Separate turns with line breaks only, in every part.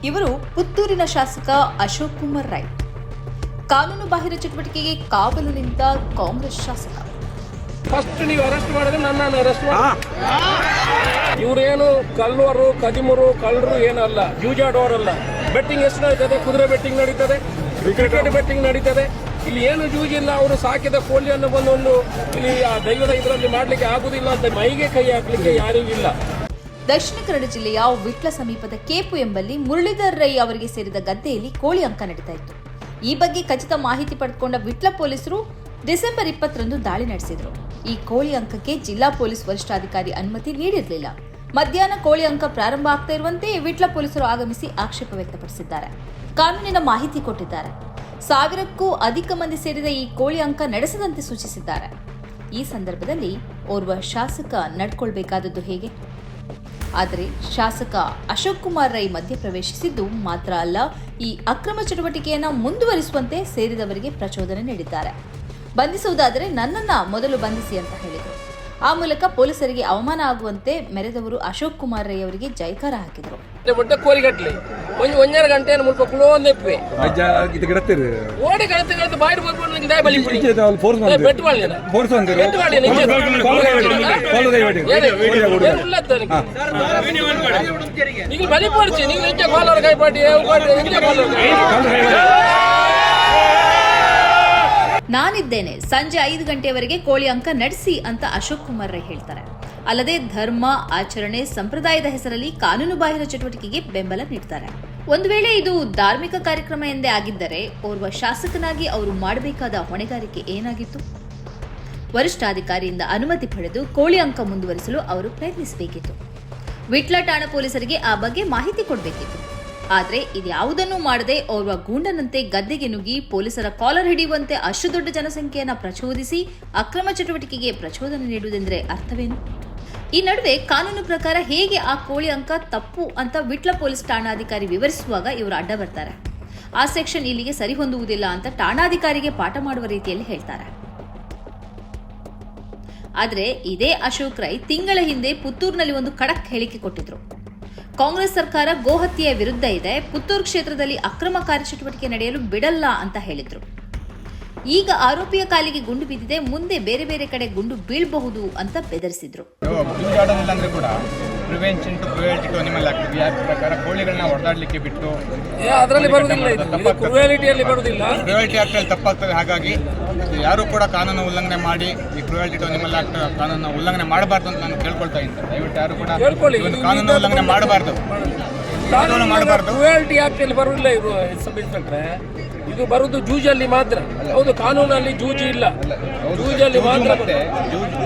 ಇವರು ಪುತ್ತೂರಿನ ಶಾಸಕ ಅಶೋಕ್ ಕುಮಾರ್ ರೈ. ಕಾನೂನು ಬಾಹಿರ ಚಟುವಟಿಕೆಗೆ ಕಾವಲು ನಿಂತ ಕಾಂಗ್ರೆಸ್ ಶಾಸಕ.
ಫಸ್ಟ್ ನೀವು ಅರೆಸ್ಟ್ ಮಾಡಿದ್ರೆ ನನ್ನ ಅರೆಸ್ಟ್ ಮಾಡಿ. ಇವರೇನು ಕಲ್ಲವರು ಕದಿಮರು ಕಳ್ಳರು ಏನಲ್ಲ, ಜೂಜಾಡೋರಲ್ಲ. ಬೆಟ್ಟಿಂಗ್ ಎಷ್ಟು ನಡೀತದೆ? ಕುದುರೆ ಬೆಟ್ಟಿಂಗ್ ನಡೀತದೆ, ಕ್ರಿಕೆಟ್ ಬೆಟ್ಟಿಂಗ್ ನಡೀತದೆ. ಇಲ್ಲಿ ಏನು ಜೂಜಿಲ್ಲ. ಅವರು ಸಾಕಿದ ಕೋಳಿಯನ್ನು ಬಂದೊಂದು ಇಲ್ಲಿ ಆ ದೈವದ ಇದರಲ್ಲಿ ಮಾಡ್ಲಿಕ್ಕೆ ಆಗುದಿಲ್ಲ ಅಂತ ಮೈಗೆ ಕೈ ಹಾಕ್ಲಿಕ್ಕೆ ಯಾರಿಗೂ ಇಲ್ಲ.
ದಕ್ಷಿಣ ಕನ್ನಡ ಜಿಲ್ಲೆಯ ವಿಟ್ಲ ಸಮೀಪದ ಕೇಪು ಎಂಬಲ್ಲಿ ಮುರಳೀಧರ್ ರೈ ಅವರಿಗೆ ಸೇರಿದ ಗದ್ದೆಯಲ್ಲಿ ಕೋಳಿ ಅಂಕ ನಡೀತಾ ಇತ್ತು. ಈ ಬಗ್ಗೆ ಖಚಿತ ಮಾಹಿತಿ ಪಡೆದುಕೊಂಡ ವಿಟ್ಲ ಪೊಲೀಸರು ಡಿಸೆಂಬರ್ 20ರಂದು ದಾಳಿ ನಡೆಸಿದ್ರು. ಈ ಕೋಳಿ ಅಂಕಕ್ಕೆ ಜಿಲ್ಲಾ ಪೊಲೀಸ್ ವರಿಷ್ಠಾಧಿಕಾರಿ ಅನುಮತಿ ನೀಡಿರಲಿಲ್ಲ. ಮಧ್ಯಾಹ್ನ ಕೋಳಿ ಅಂಕ ಪ್ರಾರಂಭ ಆಗ್ತಾ ಇರುವಂತೆ ವಿಟ್ಲ ಪೊಲೀಸರು ಆಗಮಿಸಿ ಆಕ್ಷೇಪ ವ್ಯಕ್ತಪಡಿಸಿದ್ದಾರೆ. ಕಾನೂನಿನ ಮಾಹಿತಿ ಕೊಟ್ಟಿದ್ದಾರೆ. 1000ಕ್ಕೂ ಅಧಿಕ ಮಂದಿ ಸೇರಿದ ಈ ಕೋಳಿ ಅಂಕ ನಡೆಸದಂತೆ ಸೂಚಿಸಿದ್ದಾರೆ. ಈ ಸಂದರ್ಭದಲ್ಲಿ ಓರ್ವ ಶಾಸಕ ನಡ್ಕೊಳ್ಬೇಕಾದದ್ದು ಹೇಗೆ? ಆದರೆ ಶಾಸಕ ಅಶೋಕ್ ಕುಮಾರ್ ರೈ ಮಧ್ಯಪ್ರವೇಶಿಸಿದ್ದು ಮಾತ್ರ ಅಲ್ಲ, ಈ ಅಕ್ರಮ ಚಟುವಟಿಕೆಯನ್ನು ಮುಂದುವರಿಸುವಂತೆ ಸೇರಿದವರಿಗೆ ಪ್ರಚೋದನೆ ನೀಡಿದ್ದಾರೆ. ಬಂಧಿಸುವುದಾದರೆ ನನ್ನನ್ನ ಮೊದಲು ಬಂಧಿಸಿ ಅಂತ ಹೇಳಿದರು. ಆ ಮೂಲಕ ಪೊಲೀಸರಿಗೆ ಅವಮಾನ ಆಗುವಂತೆ ಮೆರೆದವರು ಅಶೋಕ್ ಕುಮಾರ್ ರೈ ಅವರಿಗೆ ಜೈಕಾರ ಹಾಕಿದರು.
ಕೋಲಿಗಟ್ಟಲೆ ಒಂದರ ಗಂಟೆ ಮುಲ್ಪ ಕುಲೋಂದೆಪ್ಪೆ ಓಡಿ ಕಳತೆ ಕಳತೆ ಬಾಯಿಡ್ ಬರ್ಬೋದು ನನಗೆ ದಯ ಬಲಿ ಪುಡಿ ಬೆಟ್ಟು ಮಾಡಿದ ಫೋರ್ಸ್ ಅಂತ ಬೆಟ್ಟು ಮಾಡಿ ನಿಮಗೆ ನೀವು ಬಲಿ ಪಡಿಸಿ ನೀವು ನಿಜ ಕಾಲರ್ ಕೈ ಪಾಟಿ ನಿಜ ಕಾಲರ್
ನಾನಿದ್ದೇನೆ, ಸಂಜೆ 5 ಗಂಟೆಯವರೆಗೆ ಕೋಳಿ ಅಂಕ ನಡೆಸಿ ಅಂತ ಅಶೋಕ್ ಕುಮಾರ್ ರೈ ಹೇಳ್ತಾರೆ. ಅಲ್ಲದೆ ಧರ್ಮ ಆಚರಣೆ ಸಂಪ್ರದಾಯದ ಹೆಸರಲ್ಲಿ ಕಾನೂನು ಬಾಹಿರ ಚಟುವಟಿಕೆಗೆ ಬೆಂಬಲ ನೀಡ್ತಾರೆ. ಒಂದು ವೇಳೆ ಇದು ಧಾರ್ಮಿಕ ಕಾರ್ಯಕ್ರಮ ಎಂದೇ ಆಗಿದ್ದರೆ ಓರ್ವ ಶಾಸಕನಾಗಿ ಅವರು ಮಾಡಬೇಕಾದ ಹೊಣೆಗಾರಿಕೆ ಏನಾಗಿತ್ತು? ವರಿಷ್ಠಾಧಿಕಾರಿಯಿಂದ ಅನುಮತಿ ಪಡೆದು ಕೋಳಿ ಅಂಕ ಮುಂದುವರಿಸಲು ಅವರು ಪ್ರಯತ್ನಿಸಬೇಕಿತ್ತು. ವಿಟ್ಲ ಠಾಣಾ ಪೊಲೀಸರಿಗೆ ಆ ಬಗ್ಗೆ ಮಾಹಿತಿ ಕೊಡಬೇಕಿತ್ತು. ಆದರೆ ಇದ್ಯಾವುದನ್ನೂ ಮಾಡದೆ ಓರ್ವ ಗೂಂಡನಂತೆ ಗದ್ದೆಗೆ ನುಗ್ಗಿ ಪೊಲೀಸರ ಕಾಲರ್ ಹಿಡಿಯುವಂತೆ ಅಷ್ಟು ದೊಡ್ಡ ಜನಸಂಖ್ಯೆಯನ್ನು ಪ್ರಚೋದಿಸಿ ಅಕ್ರಮ ಚಟುವಟಿಕೆಗೆ ಪ್ರಚೋದನೆ ನೀಡುವುದೆಂದರೆ ಅರ್ಥವೇನು? ಈ ನಡುವೆ ಕಾನೂನು ಪ್ರಕಾರ ಹೇಗೆ ಆ ಕೋಳಿ ಅಂಕ ತಪ್ಪು ಅಂತ ವಿಟ್ಲ ಪೊಲೀಸ್ ಠಾಣಾಧಿಕಾರಿ ವಿವರಿಸುವಾಗ ಇವರು ಅಡ್ಡ ಬರ್ತಾರೆ. ಆ ಸೆಕ್ಷನ್ ಇಲ್ಲಿಗೆ ಸರಿಹೊಂದುವುದಿಲ್ಲ ಅಂತ ಠಾಣಾಧಿಕಾರಿಗೆ ಪಾಠ ಮಾಡುವ ರೀತಿಯಲ್ಲಿ ಹೇಳ್ತಾರೆ. ಆದರೆ ಇದೇ ಅಶೋಕ್ ರೈ ತಿಂಗಳ ಹಿಂದೆ ಪುತ್ತೂರಿನಲ್ಲಿ ಒಂದು ಖಡಕ್ ಹೇಳಿಕೆ ಕೊಟ್ಟಿದ್ರು. ಕಾಂಗ್ರೆಸ್ ಸರ್ಕಾರ ಗೋಹತ್ಯೆಯ ವಿರುದ್ಧ ಇದೆ, ಪುತ್ತೂರು ಕ್ಷೇತ್ರದಲ್ಲಿ ಅಕ್ರಮ ಕಾರ್ಯಚಟುವಟಿಕೆ ನಡೆಯಲು ಬಿಡಲ್ಲ ಅಂತ ಹೇಳಿದ್ರು. ಈಗ ಆರೋಪಿಯ ಕಾಲಿಗೆ ಗುಂಡು ಬಿದ್ದಿದೆ, ಮುಂದೆ ಬೇರೆ ಬೇರೆ ಕಡೆ ಗುಂಡು ಬೀಳಬಹುದು ಅಂತ ಬೆದರಿಸಿದ್ರು.
Prevention to cruelty to animal act ಪ್ರಕಾರ ಕೋಳಿಗಳನ್ನ ಹೊಡೆದಾಡಲಿಕ್ಕೆ ಬಿಟ್ಟು
ಅದರಲ್ಲಿ ಬರುವುದಿಲ್ಲ, ಇದು ಕ್ರುಯಾಲಿಟಿಯಲ್ಲಿ ಬರುವುದಿಲ್ಲ.
ಕ್ರುಯಾಲಿಟಿ ಆಕ್ಟ್ ಅಲ್ಲಿ ತಪ್ಪಾಗ್ತದೆ. ಹಾಗಾಗಿ ಯಾರು ಕೂಡ ಕಾನೂನು ಉಲ್ಲಂಘನೆ ಮಾಡಿ ಈ ಕ್ರುಯಾಲಿಟಿ ಟು ಅನಿಮಲ್ ಆಕ್ಟ್ ಕಾನೂನು ಉಲ್ಲಂಘನೆ ಮಾಡಬಾರ್ದು ಅಂತ ನಾನು ಕೇಳ್ಕೊಳ್ತಾ ಇದ್ದೀನಿ. ದಯವಿಟ್ಟು ಯಾರು ಕೂಡ ಕಾನೂನು ಉಲ್ಲಂಘನೆ ಮಾಡಬಾರ್ದು.
ಕ್ರುಯಾಲಿಟಿ ಆಕ್ಟ್ ಅಲ್ಲಿ ಬರುವುದಿಲ್ಲ. ಇದು ಸಬ್ ಇನ್ಸ್ಪೆಕ್ಟ್ರೆ, ಇದು ಬರುವುದು ಜೂಜಲ್ಲಿ ಮಾತ್ರ. ಹೌದು, ಕಾನೂನಲ್ಲಿ ಜೂಜಿ ಇಲ್ಲ, ಜೂಜಲ್ಲಿ ಮಾತ್ರ.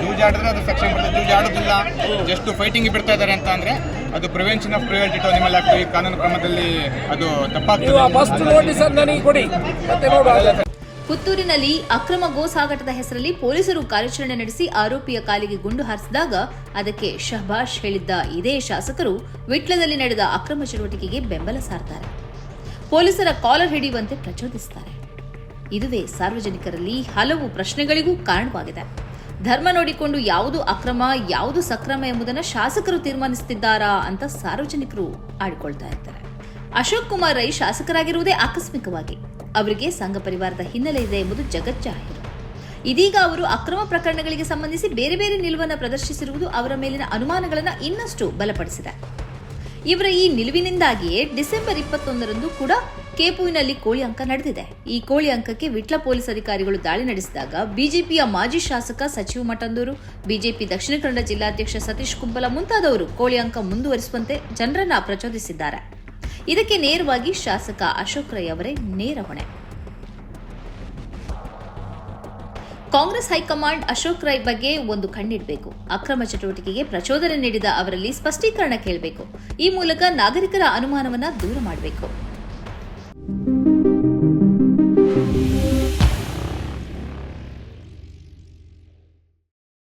ಜೂಜಾಡಿದ್ರೆ ಅದು ಸೆಕ್ಷನ್ ಬರ್ತದೆ. ಜೂಜಾಡೋದಿಲ್ಲ, ಜಸ್ಟ್ ಫೈಟಿಂಗ್ ಬಿಡ್ತಾ ಇದ್ದಾರೆ ಅಂತ ಅಂದ್ರೆ ಅದು prevention of cruelty to animal act ಈ ಕಾನೂನು ಕ್ರಮದಲ್ಲಿ ಅದು ತಪ್ಪಾಗ್ತದೆ.
ಫಸ್ಟ್ ನೋಟಿಸ್ ನನಗೆ ಕೊಡಿ, ಮತ್ತೆ ನೋಡುವ.
ಪುತ್ತೂರಿನಲ್ಲಿ ಅಕ್ರಮ ಗೋ ಸಾಗಾಟದ ಹೆಸರಲ್ಲಿ ಪೊಲೀಸರು ಕಾರ್ಯಾಚರಣೆ ನಡೆಸಿ ಆರೋಪಿಯ ಕಾಲಿಗೆ ಗುಂಡು ಹಾರಿಸಿದಾಗ ಅದಕ್ಕೆ ಶಹಬಾಷ್ ಹೇಳಿದ್ದ ಇದೇ ಶಾಸಕರು ವಿಟ್ಲದಲ್ಲಿ ನಡೆದ ಅಕ್ರಮ ಚಟುವಟಿಕೆಗೆ ಬೆಂಬಲ ಸಾರ್ತಾರೆ. ಪೊಲೀಸರ ಕಾಲರ್ ಹಿಡಿಯುವಂತೆ ಪ್ರಚೋದಿಸುತ್ತಾರೆ. ಇದುವೇ ಸಾರ್ವಜನಿಕರಲ್ಲಿ ಹಲವು ಪ್ರಶ್ನೆಗಳಿಗೂ ಕಾರಣವಾಗಿದೆ. ಧರ್ಮ ನೋಡಿಕೊಂಡು ಯಾವುದು ಅಕ್ರಮ ಯಾವುದು ಸಕ್ರಮ ಎಂಬುದನ್ನು ಶಾಸಕರು ತೀರ್ಮಾನಿಸುತ್ತಿದ್ದಾರಾ ಅಂತ ಸಾರ್ವಜನಿಕರು ಆಡಿಕೊಳ್ತಾ ಇರ್ತಾರೆ. ಅಶೋಕ್ ಕುಮಾರ್ ರೈ ಶಾಸಕರಾಗಿರುವುದೇ ಆಕಸ್ಮಿಕವಾಗಿ. ಅವರಿಗೆ ಸಂಘ ಪರಿವಾರದ ಹಿನ್ನೆಲೆ ಇದೆ ಎಂಬುದು ಜಗಜ್ಜಾಹೀರು. ಇದೀಗ ಅವರು ಅಕ್ರಮ ಪ್ರಕರಣಗಳಿಗೆ ಸಂಬಂಧಿಸಿ ಬೇರೆ ಬೇರೆ ನಿಲುವನ್ನು ಪ್ರದರ್ಶಿಸಿರುವುದು ಅವರ ಮೇಲಿನ ಅನುಮಾನಗಳನ್ನು ಇನ್ನಷ್ಟು ಬಲಪಡಿಸಿದೆ. ಇವರ ಈ ನಿಲುವಿನಿಂದಾಗಿಯೇ ಡಿಸೆಂಬರ್ 21ರಂದು ಕೂಡ ಕೇಪುವಿನಲ್ಲಿ ಕೋಳಿ ಅಂಕ ನಡೆದಿದೆ. ಈ ಕೋಳಿ ಅಂಕಕ್ಕೆ ವಿಟ್ಲ ಪೊಲೀಸ್ ಅಧಿಕಾರಿಗಳು ದಾಳಿ ನಡೆಸಿದಾಗ ಬಿಜೆಪಿಯ ಮಾಜಿ ಶಾಸಕ ಸಚಿವ ಮಠಂದೂರು, ಬಿಜೆಪಿ ದಕ್ಷಿಣ ಕನ್ನಡ ಜಿಲ್ಲಾಧ್ಯಕ್ಷ ಸತೀಶ್ ಕುಂಬಲ ಮುಂತಾದವರು ಕೋಳಿ ಅಂಕ ಮುಂದುವರಿಸುವಂತೆ ಜನರನ್ನ ಪ್ರಚೋದಿಸಿದ್ದಾರೆ. ಇದಕ್ಕೆ ನೇರವಾಗಿ ಶಾಸಕ ಅಶೋಕ್ ರೈ ಅವರೇ ನೇರ ಹೊಣೆ. ಕಾಂಗ್ರೆಸ್ ಹೈಕಮಾಂಡ್ ಅಶೋಕ್ ರೈ ಬಗ್ಗೆ ಒಂದು ಕಣ್ಣಿಡಬೇಕು. ಅಕ್ರಮ ಚಟುವಟಿಕೆಗೆ ಪ್ರಚೋದನೆ ನೀಡಿದ ಅವರಲ್ಲಿ ಸ್ಪಷ್ಟೀಕರಣ ಕೇಳಬೇಕು. ಈ ಮೂಲಕ ನಾಗರಿಕರ ಅನುಮಾನವನ್ನ ದೂರ ಮಾಡಬೇಕು.